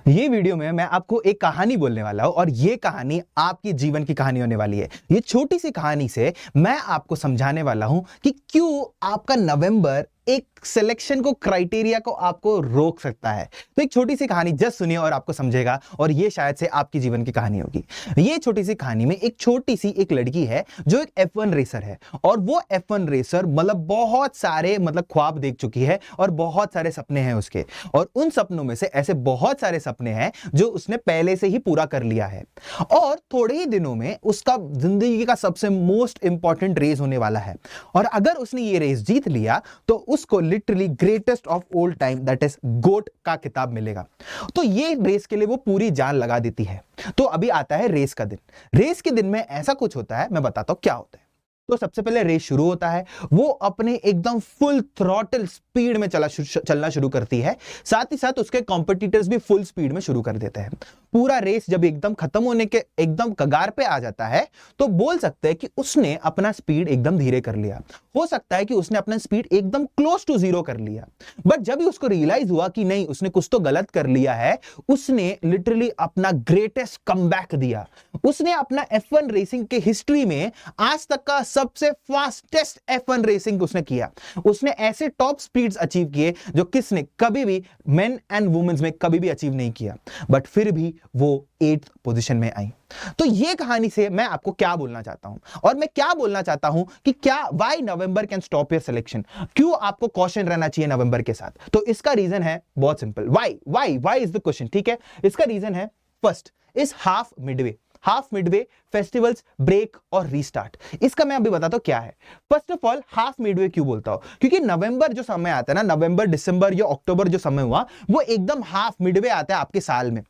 ये वीडियो में मैं आपको एक कहानी बोलने वाला हूं और ये कहानी आपके जीवन की कहानी होने वाली है। ये छोटी सी कहानी से मैं आपको समझाने वाला हूं कि क्यों आपका नवंबर एक सिलेक्शन को क्राइटेरिया को आपको रोक सकता है। तो एक छोटी सी कहानी जस्ट सुनिए और आपको समझेगा और ये शायद से आपकी जीवन की कहानी होगी। ये छोटी सी कहानी में एक छोटी सी एक लड़की है जो एक F1 रेसर है और वो F1 रेसर बहुत सारे ख्वाब देख चुकी है और बहुत सारे सपने हैं उसके, और उन सपनों में से ऐसे बहुत सारे सपने हैं जो उसने पहले से ही पूरा कर लिया है और थोड़े ही दिनों में उसका जिंदगी का सबसे मोस्ट इंपॉर्टेंट रेस होने वाला है। और अगर उसने ये रेस जीत लिया तो उसको literally greatest of all time that is GOAT का खिताब मिलेगा। तो ये रेस के लिए वो पूरी जान लगा देती है। तो अभी आता है रेस का दिन। रेस के दिन में ऐसा कुछ होता है, मैं बताता हूं क्या होता है। तो सबसे पहले रेस शुरू होता है, वो अपने एकदम फुल थ्रॉटल स्पीड में चलना शुरू करती है। साथ ही साथ उसके कॉम्पिटिटर्स भी फुल स्पीड में शुरू कर देते हैं। पूरा रेस जब एकदम खत्म होने के एकदम कगार पे आ जाता है तो बोल सकते हैं कि उसने अपना स्पीड एकदम धीरे कर लिया। हो सकता है कि उसने अपना स्पीड एकदम क्लोज टू जीरो कर लिया, बट जब भी उसको रियलाइज हुआ कि नहीं उसने कुछ तो गलत कर लिया है, उसने लिटरली अपना ग्रेटेस्ट कमबैक दिया। उसने अपना F1 रेसिंग के हिस्ट्री में आज तक का सबसे फास्टेस्ट F1 रेसिंग उसने किया। उसने ऐसे टॉप स्पीड्स अचीव किए जो किसने कभी भी मेन एंड वुमेन्स में कभी भी अचीव नहीं किया, बट फिर भी वो 8th पोजीशन में आई। तो ये कहानी से मैं आपको क्या बोलना चाहता हूं, और मैं क्या बोलना चाहता हूं कि क्या why November can stop your selection, क्यों आपको कॉशन रहना चाहिए नवंबर के साथ। तो इसका रीजन है बहुत simple, why is the question. ठीक है, इसका रीजन है first is half midway festivals break और रीस्टार्ट। इसका मैं अभी बताता हूं क्या है। First of all half midway क्यों बोलता हूं, क्योंकि नवंबर जो समय आता है ना, नवंबर दिसंबर या अक्टूबर जो समय हुआ वो एकदम हाफ मिडवे आता है आपके साल में।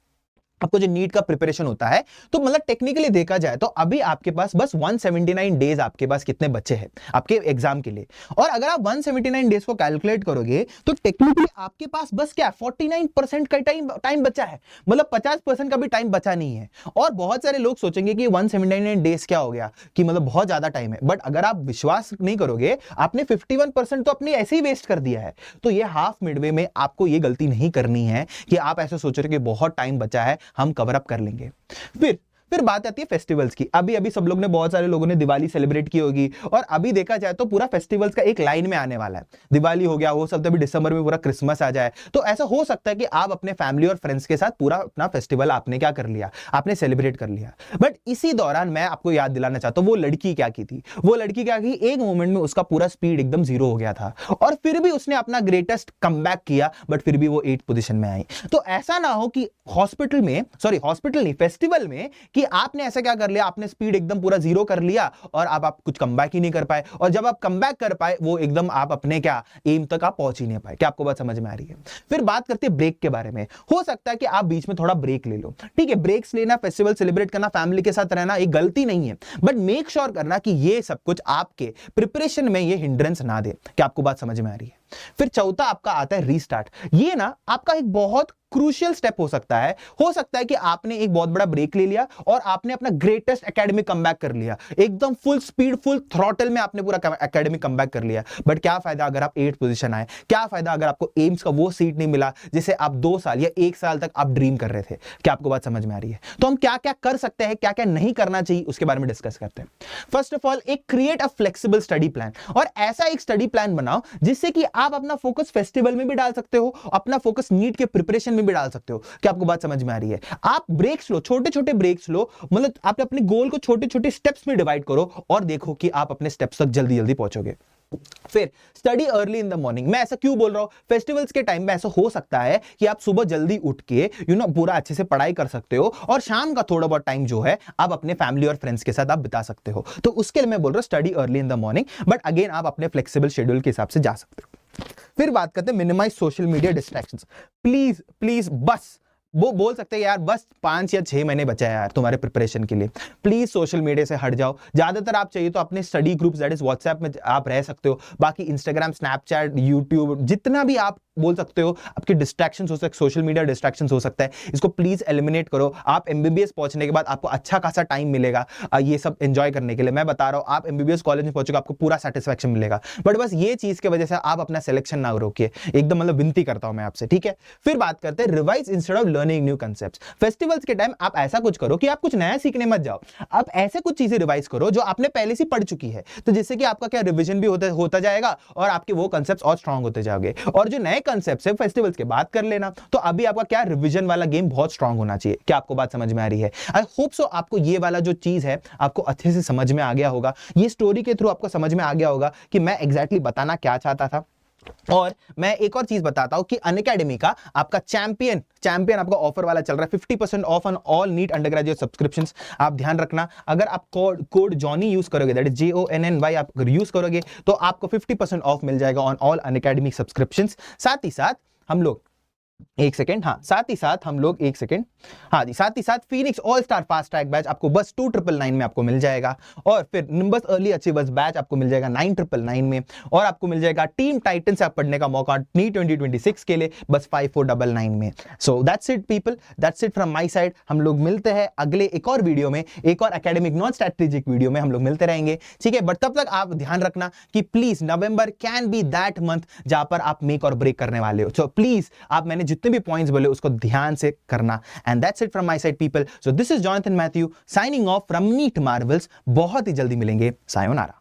आपको जो नीट का प्रिपरेशन होता है, तो टेक्निकली देखा जाए तो अभी आपके पास बस 179 डेज आपके पास कितने बचे हैं आपके एग्जाम के लिए। और अगर आप 179 डेज को कैलकुलेट करोगे तो टेक्निकली आपके पास बस क्या 49% का टाइम बचा है, 50% का भी टाइम बचा नहीं है। और बहुत सारे लोग सोचेंगे कि 179 डेज क्या हो गया कि बहुत ज्यादा टाइम है, बट अगर आप विश्वास नहीं करोगे, आपने 51% तो अपनी ऐसे ही वेस्ट कर दिया है। तो ये हाफ मिडवे में आपको ये गलती नहीं करनी है कि आप ऐसे सोच रहे कि बहुत टाइम बचा है, हम कवर अप कर लेंगे। फिर बात आती है फेस्टिवल्स की। अभी सब लोग ने, बहुत सारे लोगों ने दिवाली सेलिब्रेट की होगी, और अभी देखा जाए तो पूरा फेस्टिवल्स का एक लाइन में आने वाला है। दिवाली हो गया, हो सकता है अभी दिसंबर में पूरा क्रिसमस आ जाए। तो ऐसा हो सकता है कि आप अपने फैमिली और फ्रेंड्स के साथ पूरा अपना फेस्टिवल आपने क्या कर लिया, आपने सेलिब्रेट कर लिया। बट इसी दौरान मैं आपको याद दिलाना चाहता हूं वो लड़की क्या की थी। वो लड़की क्या की, एक मोमेंट में उसका पूरा स्पीड एकदम जीरो हो गया था और फिर भी उसने अपना ग्रेटेस्ट कमबैक किया, बट फिर भी वो 8th पोजीशन में आई। तो ऐसा ना हो कि फेस्टिवल में कि आपने ऐसा क्या कर लिया, आपने स्पीड एकदम पूरा जीरो कर लिया और आप कुछ कमबैक ही नहीं कर पाए, और जब आप कमबैक कर पाए वो एकदम आप अपने क्या एम तक आप पहुंच ही नहीं पाए। क्या आपको बात समझ में आ रही है। फिर बात करते हैं ब्रेक के बारे में। हो सकता है कि आप बीच में थोड़ा ब्रेक ले लो, ठीक है, ब्रेक्स लेना, फेस्टिवल सेलिब्रेट करना, फैमिली के साथ रहना एक गलती नहीं है, बट मेक श्योर करना कि ये सब कुछ आपके प्रिपरेशन में ये हिंड्रेंस ना दे। क्या आपको बात समझ में आ रही है। फिर चौथा आपका आता है रीस्टार्ट। ये ना आपका एक बहुत क्रूशियल स्टेप हो सकता है। हो सकता है कि आपने एक बहुत बड़ा ब्रेक ले लिया और आपने अपना ग्रेटेस्ट एकेडमिक कमबैक कर लिया, एकदम फुल स्पीड फुल थ्रॉटल में आपने पूरा एकेडमिक कमबैक कर लिया। बट क्या फायदा अगर आप 8th पोजीशन आए, क्या फायदा अगर आपको एम्स का वो सीट नहीं मिला जिसे आप 2 साल या 1 साल तक आप ड्रीम कर रहे थे। क्या आपको बात समझ में आ रही है। तो हम क्या क्या कर सकते हैं, क्या क्या नहीं करना चाहिए, उसके बारे में डिस्कस करते हैं। फर्स्ट ऑफ ऑल, एक create a flexible study plan, और ऐसा एक स्टडी प्लान बनाओ जिससे कि आप अपना फोकस फेस्टिवल में भी डाल सकते हो, अपना फोकस नीट के प्रिपरेशन में भी डाल सकते हो। क्या आपको बात समझ में आ रही है। आप ब्रेक्स लो, छोटे छोटे ब्रेक्स लो, आप अपने गोल को छोटे छोटे स्टेप्स में डिवाइड करो और देखो कि आप अपने स्टेप्स तक जल्दी जल्दी पहुंचोगे। फिर study early in the morning. मैं ऐसा क्यों बोल रहा हूं, फेस्टिवल्स के टाइम में ऐसा हो सकता है कि आप सुबह जल्दी उठ के पूरा अच्छे से पढ़ाई कर सकते हो, और शाम का थोड़ा बहुत टाइम जो है आप अपने फैमिली और फ्रेंड्स के साथ आप बिता सकते हो। तो उसके लिए मैं बोल रहा हूं study early in the morning, but again आप अपने फ्लेक्सिबल शेड्यूल के हिसाब से जा सकते हो। फिर बात करते हैं minimize social media distractions. Please बस वो बोल सकते हैं यार बस 5 या 6 महीने बचा है यार तुम्हारे प्रिपरेशन के लिए, प्लीज सोशल मीडिया से हट जाओ। ज्यादातर आप चाहिए तो अपने study groups that is WhatsApp में आप रह सकते हो, बाकी इंस्टाग्राम, स्नैपचैट, यूट्यूब, जितना भी आप बोल सकते हो आपके डिस्ट्रैक्शंस हो सकते, सोशल मीडिया डिस्ट्रैक्शंस हो सकता है, इसको प्लीज एलिमिनेट करो। आप एमबीबीएस पहुंचने के बाद आपको अच्छा खासा टाइम मिलेगा ये सब एंजॉय करने के लिए। मैं बता रहा हूं, आप एमबीबीएस कॉलेज में पहुंचोगे आपको पूरा सेटिस्फैक्शन मिलेगा, बट बस ये चीज की वजह से आप अपना सिलेक्शन ना रोकिए, एकदम विनती करता हूं मैं आपसे, ठीक है। फिर बात करते हैं revise instead of learning learning new concepts. Festivals के टाइम आप ऐसा कुछ करो कि आप कुछ नया सीखने मत जाओ, आप ऐसे कुछ चीजें रिवाइज करो जो आपने पहले से पढ़ चुकी है, तो जिससे कि आपका क्या रिवीजन भी होता जाएगा और आपके वो कंसेप्ट्स और स्ट्रांग होते जाओगे। और जो नए कंसेप्ट्स है फेस्टिवल्स के बाद कर लेना। तो अभी आपका क्या रिवीजन वाला गेम बहुत स्ट्रांग होना चाहिए। क्या आपको बात समझ में आ रही है? आई होप सो आपको ये वाला जो चीज है आपको अच्छे से समझ में आ गया होगा, ये स्टोरी के थ्रू आपको समझ में आ गया होगा कि मैं एग्जैक्टली बताना क्या चाहता था। और मैं एक और चीज बताता हूं कि अनअकैडमी का आपका चैंपियन आपका ऑफर वाला चल रहा है, 50% off on all NEET undergraduate subscriptions. आप ध्यान रखना, अगर आप कोड जॉनी यूज करोगे, दैट इज JONNY, आप अगर यूज करोगे तो आपको 50% ऑफ मिल जाएगा ऑन ऑल अनअकैडमी सब्सक्रिप्शंस। साथ ही साथ हम लोग एक सेकेंड, हाँ साथ ही साथ हम लोग एक सेकेंड, हाँ जी, साथ ही साथ Phoenix all star fast track batch आपको बस 2999 में आपको मिल जाएगा। और फिर निम्बस अर्ली अचीवर्स बैच आपको मिल जाएगा 9999 में। और आपको मिल जाएगा टीम टाइटन से आप पढ़ने का मौका नीट 2026 के लिए बस 5499 में। So that's it people, that's it from my side. हम लोग मिलते हैं अगले एक और वीडियो में, एक और एकेडमिक नॉन स्ट्रेटेजिक वीडियो में हम लोग मिलते रहेंगे, ठीक है। बट तब तक आप ध्यान रखना कि please November can be that month जहां पर आप मेक और ब्रेक करने वाले हो। सो प्लीज आप मैंने जितने भी पॉइंट्स बोले उसको ध्यान से करना। And that's it from my side people. So this is Jonathan Mathew signing off from NEET Marvels. बहुत ही जल्दी मिलेंगे, सायोनारा।